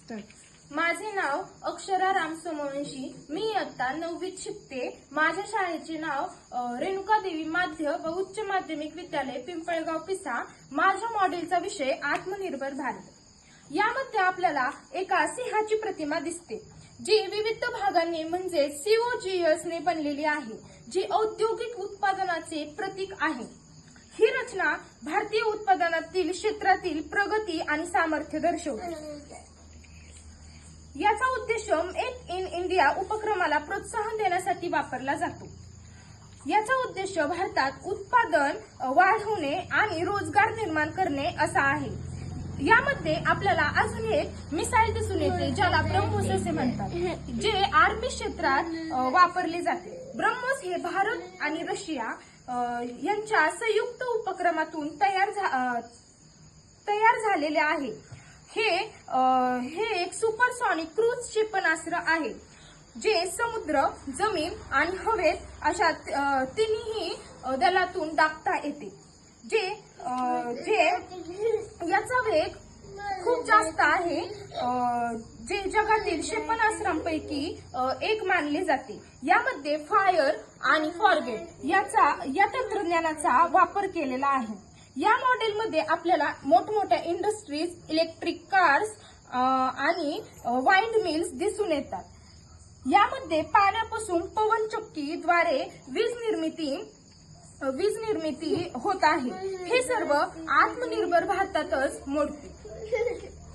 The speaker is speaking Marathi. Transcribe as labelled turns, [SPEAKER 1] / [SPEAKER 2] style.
[SPEAKER 1] माझे नाव अक्षरा राम सोमवंशी। मी इयत्ता 9वीत शिकते। माझ्या शाळेचे नाव रेणुका देवी माध्य व उच्च माध्यमिक विद्यालय पिंपळगाव पिसा। माझ्या मॉडेलचा विषय आत्मनिर्भर भारत। यामध्ये आपल्याला एका सिंहाची प्रतिमा दिसते, जी विविध भागांनी म्हणजे COGS ने बनलेली आहे, जी औद्योगिक उत्पादनाचे प्रतीक आहे। ही रचना भारतीय उत्पादनातील क्षेत्रातील प्रगती आणि सामर्थ्य दर्शवते। याचा उद्देश मेक इन इंडिया उपक्रमाला प्रोत्साहन देण्यासाठी वापरला जातो। याचा उद्देश भारतात उत्पादन वाढवणे आणि रोजगार निर्माण करणे असा आहे। यामध्ये आपल्याला अजून एक मिसाईल दिसून येते, ज्याला ब्रह्मोस असे म्हणतात, जे आर्मी क्षेत्रात वापरले जाते। ब्रह्मोस हे भारत आणि रशिया यांच्या संयुक्त उपक्रमातून तयार झालेले आहे। हे एक सुपरसॉनिक क्रूज क्षेपणास्त्र आहे, जे समुद्र, जमीन आणि हवेत अशा तिन्ही दलातून डागता येते। याचा वेग खूप जास्त आहे, जे जगातील क्षेपणास्त्रांपैकी एक मानले जाते। यामध्ये फायर आणि फॉरगेट या तंत्रज्ञानाचा वापर केलेला आहे। या मॉडेलमध्ये आपल्याला मोठमोठ्या इंडस्ट्रीज, इलेक्ट्रिक कार्स आणि वाइंड मिल्स दिसून येतात। यामध्ये पाण्यापासून पवनचक्कीद्वारे वीज निर्मिती होत आहे। हे सर्व आत्मनिर्भर भारतातच मोडते।